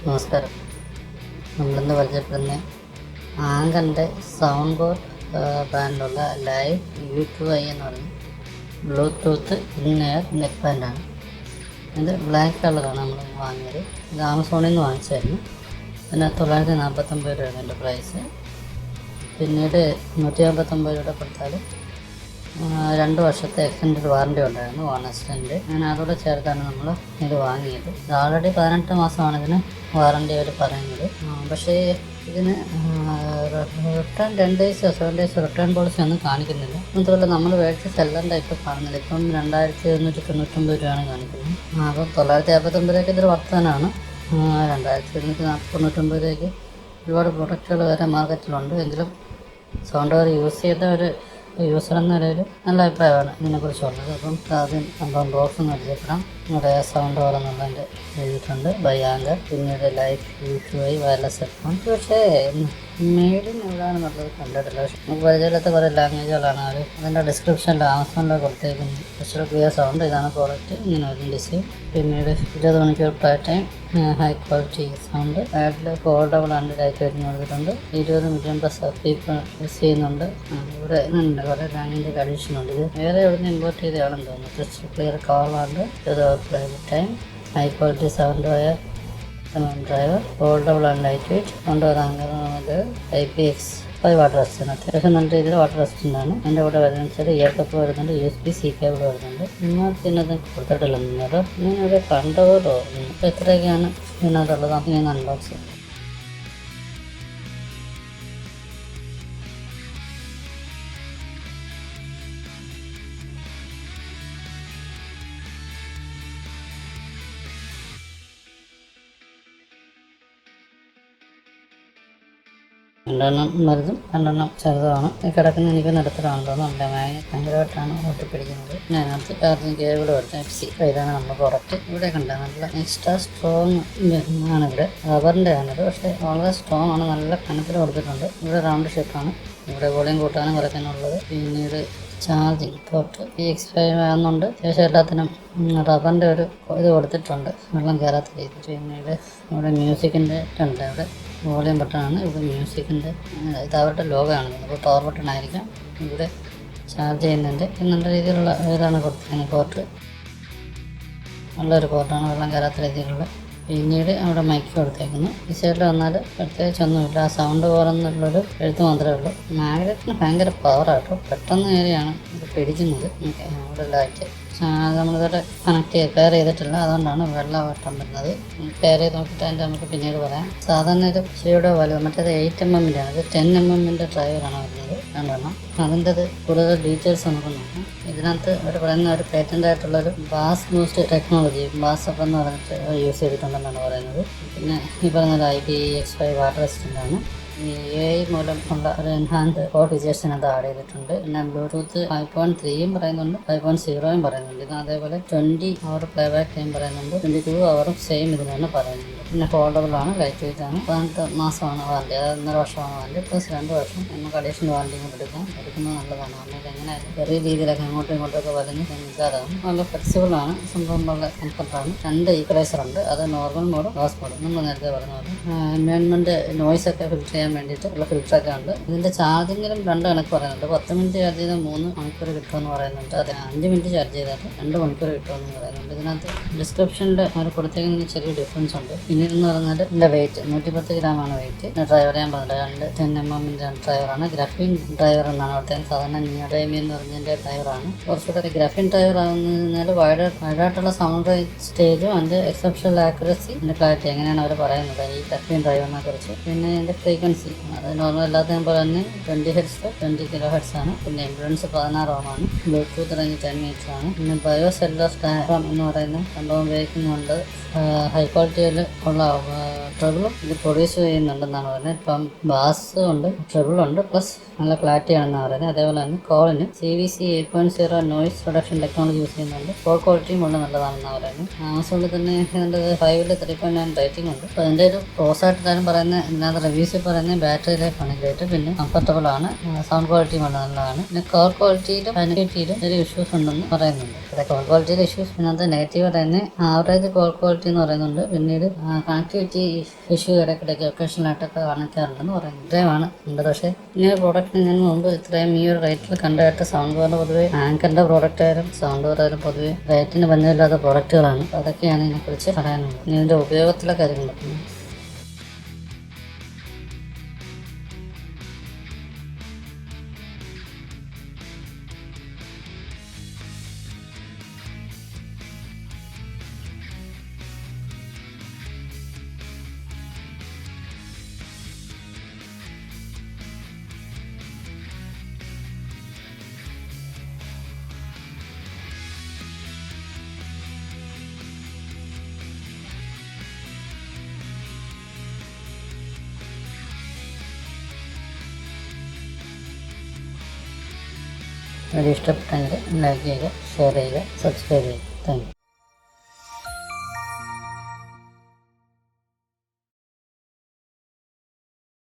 നമസ്കാരം. നമ്മളിന്ന് പരിചയപ്പെടുന്ന ആങ്കറിൻ്റെ sound board ബ്രാൻഡിലുള്ള live U2i എന്ന് പറയുന്ന ബ്ലൂടൂത്ത് ഇൻ-എയർ നെക്ക് ബാൻഡാണ്. ഇത് ബ്ലാക്ക് കളറാണ് നമ്മൾ വാങ്ങിയത്. ഇത് ആമസോണിൽ നിന്ന് വാങ്ങിച്ചായിരുന്നു. പിന്നെ 949 രൂപയാണ് എൻ്റെ പ്രൈസ്. പിന്നീട് 159 രൂപ കൊടുത്താൽ 2 വർഷത്തെ എക്സ്റ്റൻഡ് വാറണ്ടി ഉണ്ടായിരുന്നു, ഓണസ്റ്റിൻ്റെ. അങ്ങനെ അതോടെ ചേർത്താണ് നമ്മൾ ഇത് വാങ്ങിയത്. ഇത് ഓൾറെഡി 18 മാസമാണ് ഇതിന് വാറണ്ടി അവർ പറയുന്നത്. പക്ഷേ ഇതിന് return 2 days 7 days return policy ഒന്നും കാണിക്കുന്നില്ല. മാത്രമല്ല നമ്മൾ മേടിച്ച സെല്ലറിൻ്റെ ഇപ്പോൾ കാണുന്നില്ല. ഇപ്പം 2799 രൂപയാണ് കാണിക്കുന്നത്. അപ്പം 959 രൂപയ്ക്ക് ഇതൊരു വർത്തനാണ്. 2799 രൂപയ്ക്ക് ഒരുപാട് പ്രൊഡക്റ്റുകൾ വരെ മാർക്കറ്റിലുണ്ട്. എങ്കിലും സൗണ്ട് ബാർ യൂസ് ചെയ്ത ഒരു യൂസർ എന്ന നിലയിൽ നല്ല അഭിപ്രായമാണ് ഇതിനെക്കുറിച്ചുള്ളത്. അപ്പം ആദ്യം നമ്മൾ ബോക്സ് പരിചയപ്പെടാം. ഇവിടെ സൗണ്ട് ബാർ എന്നുള്ളതിൻ്റെ എഴുതിയിട്ടുണ്ട്, ബൈ ആങ്കർ. പിന്നീട് ലൈഫ് U2i വയർലെസ് ഹെഡ്ഫോൺ. പക്ഷേ മെയ്ഡിൻ എവിടെയാണെന്നുള്ളത് കണ്ടിട്ടില്ല. പക്ഷേ നമുക്ക് പരിചയമില്ലാത്ത കുറേ ലാംഗ്വേജുകളാണ് അവർ അതിൻ്റെ ഡിസ്ക്രിപ്ഷനിൽ ആമസോണിൽ കൊടുത്തേക്കുന്നത്. പക്ഷേ ക്ലിയർ സൗണ്ട്, ഇതാണ് പ്രോഡക്റ്റ്, ഇങ്ങനെ ഒരു ഡിസൈൻ. പിന്നീട് 20 മണിക്കൂർ play time, high quality sound. Battle foldable and light wait കൊടുത്തിട്ടുണ്ട്. 20 മില്യൺ പ്ലസ് പീപ്പിൾ യൂസ് ചെയ്യുന്നുണ്ട്. ഇവിടെ ഉണ്ട് കുറേ ലാംഗ്വേജ് അഡീഷൻ ഉണ്ട്. ഇത് വേറെ എവിടെ നിന്ന് ഇമ്പോർട്ട് ചെയ്തതാണെന്ന് തോന്നുന്നു. ക്രിസ്റ്റൽ ക്ലിയർ കവറുണ്ട്. 20 play time, high quality sound wire driver, foldable and light weight. കൊണ്ടുവരാൻ IPX5 വാട്ടർ റെസിസ്റ്റൻ്റ്. അത്യാവശ്യം നല്ല രീതിയിൽ വാട്ടർ റെസിസ്റ്റൻ്റ് ആണ്. എൻ്റെ കൂടെ വരുന്നത് വെച്ചാൽ ഇയർ കപ്പ് വരുന്നുണ്ട്, USB-C കേബിൾ വരുന്നുണ്ട്. ഇതിനകത്ത് കൊടുത്തിട്ടില്ലെന്നത് ഇങ്ങനെ ഒരു കണ്ടോ തോന്നുന്നു. അപ്പോൾ എത്രയൊക്കെയാണ് ഇതിനകത്തുള്ളത് നമുക്ക് ഞാൻ അൺബോക്സ് ചെയ്യാം. രണ്ടെണ്ണം വലുതും 2 ചെറുതുമാണ്. ഈ കിടക്കുന്ന എനിക്ക് നിരത്തിലാണെന്ന് തോന്നുന്നു. ഭയങ്കരമായിട്ടാണ് ഒട്ടിപ്പിടിക്കുന്നത്. പിന്നെ അതിനകത്ത് ചാർജിങ് കേബിൾ വരുന്നത് Type-C. ഇതാണ് നമ്മുടെ പ്രോഡക്റ്റ്. ഇവിടെ കണ്ട നല്ല എക്സ്ട്രാ സ്ട്രോങ് ആണ്. ഇവിടെ റബ്ബറിൻ്റെ ആണിത്. പക്ഷേ വളരെ സ്ട്രോങ് ആണ്. നല്ല കനത്തിൽ കൊടുത്തിട്ടുണ്ട്. ഇവിടെ റൗണ്ട് ഷേപ്പാണ്. ഇവിടെ വോളിയം കൂട്ടാനും കുറയ്ക്കാനുള്ളത്. പിന്നീട് ചാർജിങ് പോർട്ട് PX5 ആകുന്നുണ്ട്. ശേഷം എല്ലാത്തിനും റബ്ബറിൻ്റെ ഒരു ഇത് കൊടുത്തിട്ടുണ്ട്, വെള്ളം കയറാത്ത രീതി. പിന്നീട് ഇവിടെ മ്യൂസിക്കിൻ്റെ ഉണ്ട്. ഇവിടെ വോളിയം ബട്ടണാണ്. ഇവിടെ മ്യൂസിക്കിൻ്റെ ഇത് അവരുടെ ലോഗോ ആണ്. ഇപ്പോൾ പവർ ബട്ടൺ ആയിരിക്കാം. ഇവിടെ ചാർജ് ചെയ്യുന്നതിൻ്റെ നല്ല രീതിയിലുള്ള ഇതാണ് കൊടുത്തിരിക്കുന്നത്. പോർട്ട് നല്ലൊരു പോർട്ടാണ്, വെള്ളം കയറാത്ത രീതിയിലുള്ള. പിന്നീട് അവിടെ മൈക്ക് കൊടുത്തേക്കുന്നു. ഈ സൈഡിൽ വന്നാൽ പ്രത്യേകിച്ചൊന്നുമില്ല. ആ സൗണ്ട് പോലെന്നുള്ളൊരു എഴുത്ത് മാത്രമേ ഉള്ളൂ. മാഗ്നറ്റിന് ഭയങ്കര പവറാട്ടോ. പെട്ടെന്ന് കയറിയാണ് ഇത് പിടിക്കുന്നത്. അവിടെ ലൈറ്റ് നമ്മളിവിടെ പെയർ ചെയ്തിട്ടില്ല, അതുകൊണ്ടാണ് വെള്ളവട്ടം വരുന്നത്. പെയർ ചെയ്ത് നോക്കിയിട്ട് അതിൻ്റെ നമുക്ക് പിന്നീട് പറയാം. സാധാരണ ഇത് ഇച്ചിരിയുടെ വലുത്, മറ്റേത് 8mm ആണ്. ഇത് 10mm ഡ്രൈവറാണ് വരുന്നത്, 2 അതിൻ്റെത് കൂടുതൽ ഡീറ്റെയിൽസ് നമുക്ക് നോക്കാം. ഇതിനകത്ത് അവർ പറയുന്ന ഒരു പേറ്റൻ്റ് ആയിട്ടുള്ളൊരു bass boost technology, bass up എന്ന് പറഞ്ഞിട്ട് യൂസ് ചെയ്തിട്ടുണ്ടെന്നാണ് പറയുന്നത്. പിന്നെ ഈ പറയുന്നത് IPX5 വാട്ടർ റെസിസ്റ്റൻ്റ് ആണ്. ഈ AI മൂലം ഉള്ള ഒരു എൻഹാൻഡ് കോഡ് ഫീച്ചേഴ്സിനകത്ത് ആഡ് ചെയ്തിട്ടുണ്ട്. പിന്നെ ബ്ലൂടൂത്ത് 5.3 പറയുന്നുണ്ട്, 5.0 പറയുന്നുണ്ട്. ഇത് അതേപോലെ 20 അവർ പ്ലേ ബാക്ക് ടൈം പറയുന്നുണ്ട്, 22 അവറും സെയിം ഇതിനാണ് പറയുന്നുണ്ട്. പിന്നെ ഫോൾഡബിൾ ആണ്, ലൈറ്റ് വെയിറ്റ് ആണ്. 18 മാസമാണ് വാറണ്ടി, അതായത് 1.5 വർഷമാണ് വാറണ്ടി. പ്ലസ് 2 വർഷം നമുക്ക് അഡീഷണൽ വാറണ്ടി കൂടെ എടുക്കുന്നത് നല്ലതാണ്. കാരണം എങ്ങനെ ചെറിയ രീതിയിലൊക്കെ അങ്ങോട്ടും ഇങ്ങോട്ടൊക്കെ വലിഞ്ഞ് നിൽക്കാതാവും. നല്ല ഫ്ലെക്സിബിൾ ആണ്, സംഭവം നല്ല കംഫർട്ടാണ്. 2 ഈക്വലൈസർ ഉണ്ട്, അത് നോർമൽ മോഡും ഗ്ലാസ് മോഡും. നമ്മൾ നേരത്തെ പറഞ്ഞ പോലെ എൻവയോൺമെൻറ്റ് നോയ്സ് ഒക്കെ ഫിൽറ്റർ ചെയ്യാൻ വേണ്ടിയിട്ട് ഉള്ള ഫിൽറ്ററൊക്കെ ഉണ്ട്. ഇതിൻ്റെ ചാർജിങ്ങിലും 2 കണക്ക് പറയുന്നുണ്ട്. 10 മിനിറ്റ് ചാർജ് ചെയ്താൽ 3 മണിക്കൂർ കിട്ടുമെന്ന് പറയുന്നുണ്ട്. അത് 5 മിനിറ്റ് ചാർജ് ചെയ്താൽ 2 മണിക്കൂർ കിട്ടുമെന്ന് പറയുന്നുണ്ട്. ഇതിനകത്ത് ഡിസ്ക്രിപ്ഷനിൽ അവർ കൊടുത്തേക്കുന്ന ചെറിയ ഡിഫറൻസ് ഉണ്ട്. പിന്നെ എന്ന് പറഞ്ഞാൽ ഇതിൻ്റെ വെയിറ്റ് 110 ഗ്രാമാണ് വെയിറ്റ്. ഡ്രൈവർ ഞാൻ പറഞ്ഞില്ല, 10mm ഡ്രൈവറാണ്. ഗ്രാഫീൻ ഡ്രൈവർ എന്നാണ് അവിടുത്തെ. സാധാരണ നിയോഡൈമി എന്ന് പറഞ്ഞതിൻ്റെ ഡ്രൈവറാണ്. കുറച്ചുകൂടെ ഗ്രാഫീൻ ഡ്രൈവർ ആകുന്നതിനാൽ വൈഡായിട്ടുള്ള സൗണ്ട് സ്റ്റേജും അതിൻ്റെ എക്സെപ്ഷണൽ ആക്യുറസി, അതിൻ്റെ ക്ലാരിറ്റി എങ്ങനെയാണ് അവർ പറയുന്നത് ഈ ഗ്രാഫീൻ ഡ്രൈവറിനെ കുറിച്ച്. പിന്നെ ഇതിൻ്റെ ഫ്രീക്വൻസി അത് നോർമൽ എല്ലാത്തിനും പോലെ തന്നെ 20 Hz 20 kHz ആണ്. പിന്നെ ഇംപെഡൻസ് 16 Ohm ആണ്. ബ്ലൂടൂത്ത് റേഞ്ച് 10 meters ആണ്. പിന്നെ ബയോസെല്ലുലാർ സ്റ്റാൻഡ്രം എന്ന് പറയുന്ന സംഭവം ഉപയോഗിക്കുന്നുണ്ട്. ഹൈ ക്വാളിറ്റിയിൽ ഉള്ള ട്രബിളും ഇത് പ്രൊഡ്യൂസ് ചെയ്യുന്നുണ്ടെന്നാണ് പറയുന്നത്. ഇപ്പം ബാസ് ഉണ്ട്, ട്രബിളുണ്ട്, പ്ലസ് നല്ല ക്ലാരിറ്റി ആണെന്നാണ് പറയുന്നത്. അതേപോലെ തന്നെ കോളിന് CVC 8.0 noise reduction technology use ചെയ്യുന്നുണ്ട്. കോൾ ക്വാളിറ്റിയും വളരെ നല്ലതാണെന്നാണ് പറയുന്നത്. ആമസോണിൽ തന്നെ 5ൽ 3.9 റേറ്റിംഗ് ഉണ്ട്. അപ്പോൾ അതിൻ്റെ ഒരു ക്ലോസ് ആയിട്ട് കാര്യം പറയുന്നത് ഇതിനകത്ത് റിവ്യൂസിൽ പറയുന്നത് ബാറ്ററി ലൈഫാണ് ഗ്രേറ്റ്, പിന്നെ കംഫർട്ടബിൾ ആണ്, സൗണ്ട് ക്വാളിറ്റി വളരെ നല്ലതാണ്. പിന്നെ കോൾ ക്വാളിറ്റിയിലും കണക്ടിവിറ്റിയിലും ഒരു ഇഷ്യൂസ് ഉണ്ടെന്ന് പറയുന്നുണ്ട്. ഇവിടെ കോൾ ക്വാളിറ്റിയിലെ ഇഷ്യൂസ് ഇതിനകത്ത് നെഗറ്റീവ് തന്നെ ആവറേജ് കോൾ ക്വാളിറ്റി എന്ന് പറയുന്നുണ്ട്. പിന്നീട് കണക്ടിവിറ്റി ഇഷ്യൂ ഇടയ്ക്കിടയ്ക്ക് ഒക്കേഷനായിട്ടൊക്കെ കാണിക്കാറുണ്ടെന്ന് പറയുന്നത്. ഇത്രയുമാണ് ഉണ്ട്. പക്ഷേ ഈ ഒരു പ്രോഡക്റ്റിന് ഞാൻ മുമ്പ് ഇത്രയും ഈ ഒരു റേറ്റിൽ കണ്ടായിട്ട് സൗണ്ട് ബാറിന് പൊതുവെ ആങ്കറിൻ്റെ പ്രോഡക്റ്റ് ആയാലും സൗണ്ട് ബാറായാലും പൊതുവെ റേറ്റിന് ബന്ധമില്ലാത്ത പ്രോഡക്റ്റുകളാണ്. അതൊക്കെയാണ് ഇതിനെക്കുറിച്ച് പറയാനുള്ളത്. ഇനി ഇതിൻ്റെ ഉപയോഗത്തിലെ കാര്യങ്ങൾ. വീഡിയോ ഇഷ്ടപ്പെട്ടെങ്കിൽ ലൈക്ക് ചെയ്യുക, ഷെയർ ചെയ്യുക, സബ്സ്ക്രൈബ് ചെയ്യുക. Thank you.